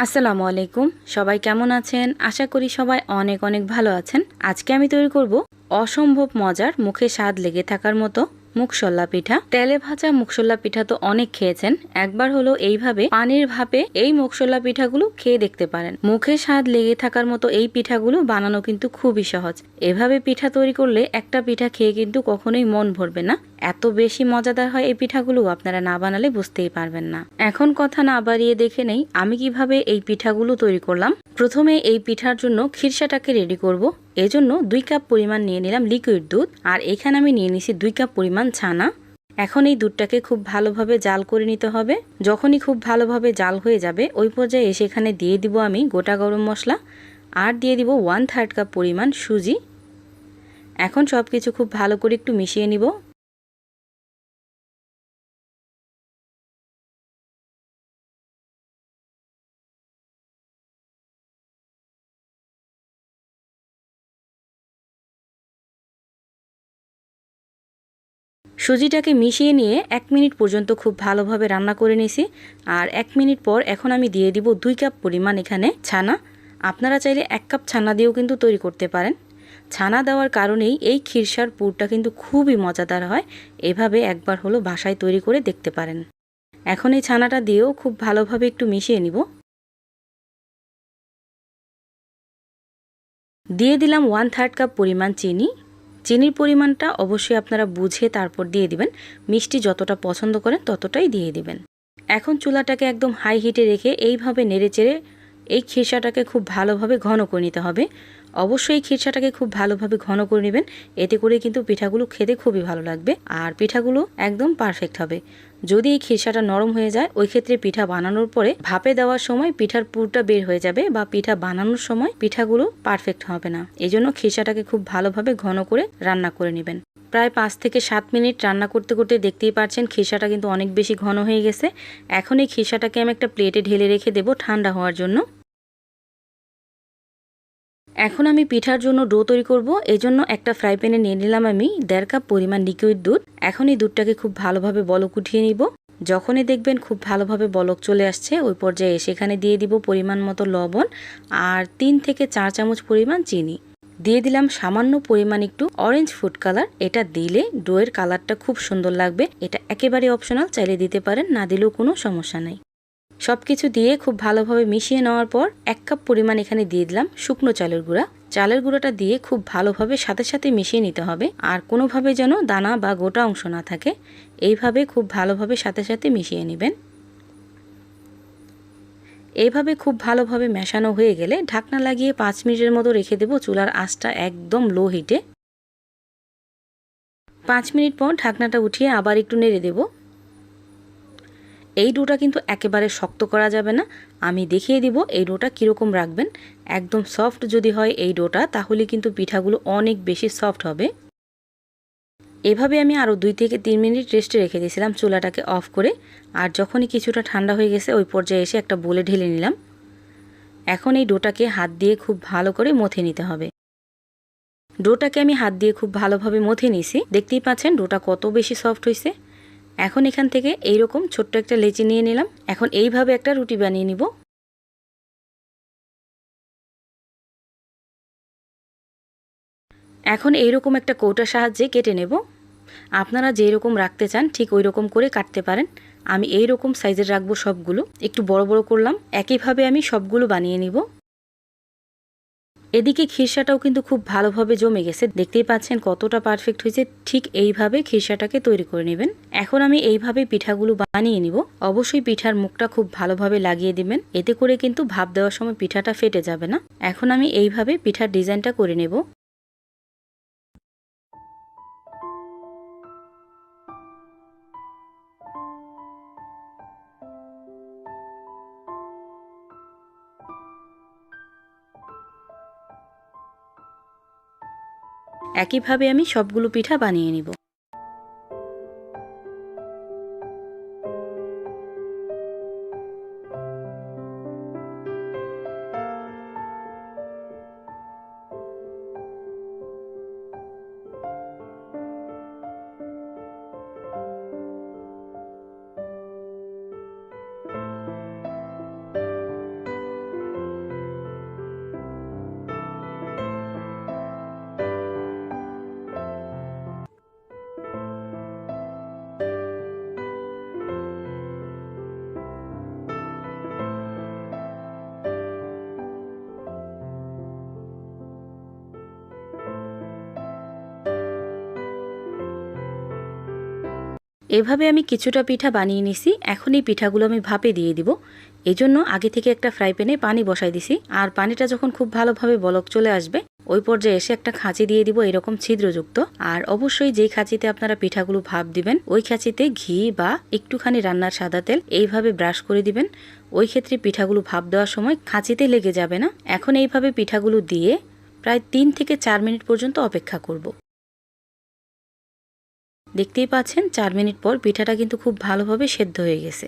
আসসালামু আলাইকুম। সবাই কেমন আছেন? আশা করি সবাই অনেক অনেক ভালো আছেন। আজকে আমি তৈরি করব অসম্ভব মজার, মুখে স্বাদ লেগে থাকার মতো মুগশল্লা পিঠা। তেলে ভাজা মুগশল্লা পিঠা তো অনেক খেয়েছেন, একবার হলো এইভাবে পানির ভাপে এই মুগশল্লা পিঠাগুলো খেয়ে দেখতে পারেন। মুখে স্বাদ লেগে থাকার মতো এই পিঠাগুলো বানানো কিন্তু খুবই সহজ। এভাবে পিঠা তৈরি করলে একটা পিঠা খেয়ে কিন্তু কখনোই মন ভরবে না। এত বেশি মজাদার হয় এই পিঠাগুলো, আপনারা না বানালে বুঝতেই পারবেন না। এখন কথা না বাড়িয়ে দেখে নেই আমি কিভাবে এই পিঠাগুলো তৈরি করলাম। প্রথমে এই পিঠার জন্য খিরসাটাকে রেডি করব। এজন্য 2 কাপ পরিমাণ নিয়ে নিলাম লিকুইড দুধ, আর এখানে আমি নিয়ে নিছি 2 কাপ পরিমাণ ছানা। এখন এই দুধটাকে খুব ভালোভাবে জাল করে নিতে হবে। যখনই খুব ভালোভাবে জাল হয়ে যাবে ওই পর্যায়ে এসে এখানে দিয়ে দিব আমি গোটা গরম মশলা, আর দিয়ে দিব 1/3 কাপ পরিমাণ সুজি। এখন সবকিছু খুব ভালো করে একটু মিশিয়ে নিব। সুজিটাকে মিশিয়ে নিয়ে 1 মিনিট পর্যন্ত খুব ভালোভাবে রান্না করে নিছি। আর 1 মিনিট পর এখন আমি দিয়ে দিব 2 কাপ পরিমাণ এখানে ছানা। আপনারা চাইলে 1 কাপ ছানা দিয়েও কিন্তু তৈরি করতে পারেন। ছানা দেওয়ার কারণেই এই খিরসার পুরটা কিন্তু খুবই মজাদার হয়। এভাবে একবার হলো বাসায় তৈরি করে দেখতে পারেন। এখন এই ছানাটা দিয়েও খুব ভালোভাবে একটু মিশিয়ে নিব। দিয়ে দিলাম 1/3 কাপ পরিমাণ চিনি। চিনির পরিমাণটা অবশ্যই আপনারা বুঝে তারপর দিয়ে দিবেন। মিষ্টি যতটা পছন্দ করেন ততটাই দিয়ে দিবেন। এখন চুলাটাকে একদম হাই হিটে রেখে এইভাবে নেড়েচেড়ে এই খিরসাটাকে খুব ভালোভাবে ঘন করে নিতে হবে। অবশ্যই এই খিরসাটাকে খুব ভালোভাবে ঘন করে নেবেন, এতে করে কিন্তু পিঠাগুলো খেতে খুবই ভালো লাগবে আর পিঠাগুলো একদম পারফেক্ট হবে। যদি এই খিরসাটা নরম হয়ে যায় ওই ক্ষেত্রে পিঠা বানানোর পরে ভাপে দেওয়ার সময় পিঠার পুরটা বের হয়ে যাবে বা পিঠা বানানোর সময় পিঠাগুলো পারফেক্ট হবে না। এজন্য খিরসাটাকে খুব ভালোভাবে ঘন করে রান্না করে নেবেন। প্রায় 5 থেকে 7 মিনিট রান্না করতে করতে দেখতেই পাচ্ছেন খিরসাটা কিন্তু অনেক বেশি ঘন হয়ে গেছে। এখন এই খিরসাটাকে আমি একটা প্লেটে ঢেলে রেখে দেব ঠান্ডা হওয়ার জন্য। এখন আমি পিঠার জন্য ডো তৈরি করব। এজন্য একটা ফ্রাই প্যানে নিয়ে নিলাম আমি 1.5 কাপ পরিমাণ লিকুইড দুধ। এখন এই দুধটাকে খুব ভালোভাবে বলক উঠিয়ে নিব। যখনই দেখবেন খুব ভালোভাবে বলক চলে আসছে ওই পর্যায়ে সেখানে দিয়ে দিব পরিমাণ মতো লবণ আর 3 থেকে 4 চামচ পরিমাণ চিনি। দিয়ে দিলাম সামান্য পরিমাণ একটু অরেঞ্জ ফুড কালার। এটা দিলে ডোয়ের কালারটা খুব সুন্দর লাগবে। এটা একেবারে অপশনাল, চাইলে দিতে পারেন, না দিলেও কোনো সমস্যা নাই। সবকিছু দিয়ে খুব ভালোভাবে মিশিয়ে নেওয়ার পর 1 কাপ পরিমাণ এখানে দিয়ে দিলাম শুকনো চালের গুঁড়া। চালের গুঁড়াটা দিয়ে খুব ভালোভাবে সাথে সাথে মিশিয়ে নিতে হবে, আর কোনোভাবে যেন দানা বা গোটা অংশ না থাকে। এইভাবে খুব ভালোভাবে সাথে সাথে মিশিয়ে নেবেন। এইভাবে খুব ভালোভাবে মেশানো হয়ে গেলে ঢাকনা লাগিয়ে 5 মিনিটের মতো রেখে দেব চুলার আঁচটা একদম লো হিটে। 5 মিনিট পর ঢাকনাটা উঠিয়ে আবার একটু নেড়ে দেব। এই ডোটা কিন্তু একেবারে শক্ত করা যাবে না। আমি দেখিয়ে দিব এই ডোটা কীরকম রাখবেন। একদম সফট যদি হয় এই ডোটা তাহলে কিন্তু পিঠাগুলো অনেক বেশি সফট হবে। এভাবে আমি আরও 2 থেকে 3 মিনিট রেস্টে রেখে দিয়েছিলাম চুলাটাকে অফ করে। আর যখনই কিছুটা ঠান্ডা হয়ে গেছে ওই পর্যায়ে এসে একটা বোলে ঢেলে নিলাম। এখন এই ডোটাকে হাত দিয়ে খুব ভালো করে মথে নিতে হবে। ডোটাকে আমি হাত দিয়ে খুব ভালোভাবে মথে নিয়েছি। দেখতেই পাচ্ছেন ডোটা কত বেশি সফট হয়েছে। এখন এখান থেকে এইরকম ছোট্ট একটা লেচি নিয়ে নিলাম। এখন এইভাবে একটা রুটি বানিয়ে নিব। এখন এইরকম একটা কৌটার সাহায্যে কেটে নেব। আপনারা যেই রকম রাখতে চান ঠিক ওই রকম করে কাটতে পারেন। আমি এই রকম সাইজের রাখবো সবগুলো, একটু বড় বড় করলাম। একইভাবে আমি সবগুলো বানিয়ে নিব। এদিকে খিরসাটাও কিন্তু খুব ভালোভাবে জমে গেছে, দেখতেই পাচ্ছেন কতটা পারফেক্ট হয়েছে। ঠিক এইভাবে খিরসাটাকে তৈরি করে নেবেন। এখন আমি এইভাবে পিঠাগুলো বানিয়ে নিব। অবশ্যই পিঠার মুখটা খুব ভালোভাবে লাগিয়ে দিবেন, এতে করে কিন্তু ভাপ দেওয়ার সময় পিঠাটা ফেটে যাবে না। এখন আমি এইভাবে পিঠার ডিজাইনটা করে নেব। একইভাবে আমি সবগুলো পিঠা বানিয়ে নিব। এভাবে আমি কিছুটা পিঠা বানিয়ে নিছি। এখন এই পিঠাগুলো আমি ভাপে দিয়ে দিব। এজন্য আগে থেকে একটা ফ্রাই প্যানে পানি বসাই দিছি। আর পানিটা যখন খুব ভালোভাবে বলক চলে আসবে ওই পর্যায়ে এসে একটা খাঁচি দিয়ে দিব এরকম ছিদ্রযুক্ত। আর অবশ্যই যেই খাঁচিতে আপনারা পিঠাগুলো ভাপ দিবেন ওই খাঁচিতে ঘি বা একটুখানি রান্নার সাদা তেল এইভাবে ব্রাশ করে দিবেন। ওই ক্ষেত্রে পিঠাগুলো ভাপ দেওয়ার সময় খাঁচিতে লেগে যাবে না। এখন এইভাবে পিঠাগুলো দিয়ে প্রায় 3 থেকে 4 মিনিট পর্যন্ত অপেক্ষা করব। দেখতেই পাচ্ছেন 4 মিনিট পর পিঠাটা কিন্তু খুব ভালোভাবে সেদ্ধ হয়ে গেছে।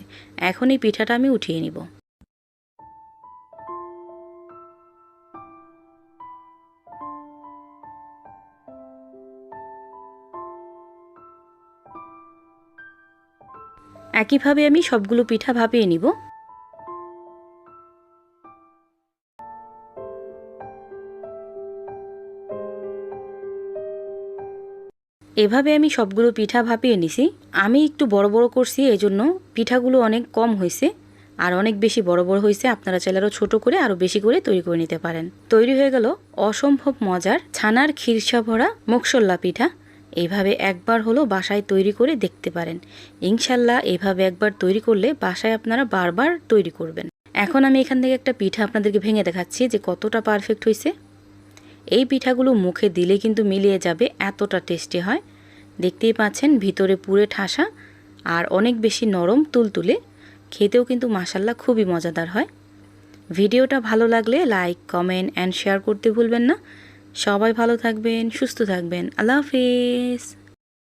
এখন এই পিঠাটা আমি উঠিয়ে নিব। একইভাবে আমি সবগুলো পিঠা ভাপিয়ে নিব। এভাবে আমি সবগুলো পিঠা ভাপিয়ে নিছি। আমি একটু বড় বড় করছি, এজন্য পিঠাগুলো অনেক কম হয়েছে আর অনেক বেশি বড় বড় হয়েছে। আপনারা চাইলে আরও ছোটো করে আরও বেশি করে তৈরি করে নিতে পারেন। তৈরি হয়ে গেল অসম্ভব মজার ছানার খিরসা ভরা মুগশল্লা পিঠা। এইভাবে একবার হলো বাসায় তৈরি করে দেখতে পারেন। ইনশাল্লাহ এইভাবে একবার তৈরি করলে বাসায় আপনারা বারবার তৈরি করবেন। এখন আমি এখান থেকে একটা পিঠা আপনাদেরকে ভেঙে দেখাচ্ছি যে কতটা পারফেক্ট হয়েছে। এই পিঠাগুলো মুখে দিলে কিন্তু মিলিয়ে যাবে, এতটা টেস্টি হয়। দেখতেই পাচ্ছেন ভিতরে পুরে ঠাসা আর অনেক বেশি নরম তুলতুলে, খেতেও কিন্তু মাশাল্লাহ খুবই মজাদার হয়। ভিডিওটা ভালো লাগলে লাইক, কমেন্ট অ্যান্ড শেয়ার করতে ভুলবেন না। সবাই ভালো থাকবেন, সুস্থ থাকবেন। আল্লাহ হাফেজ।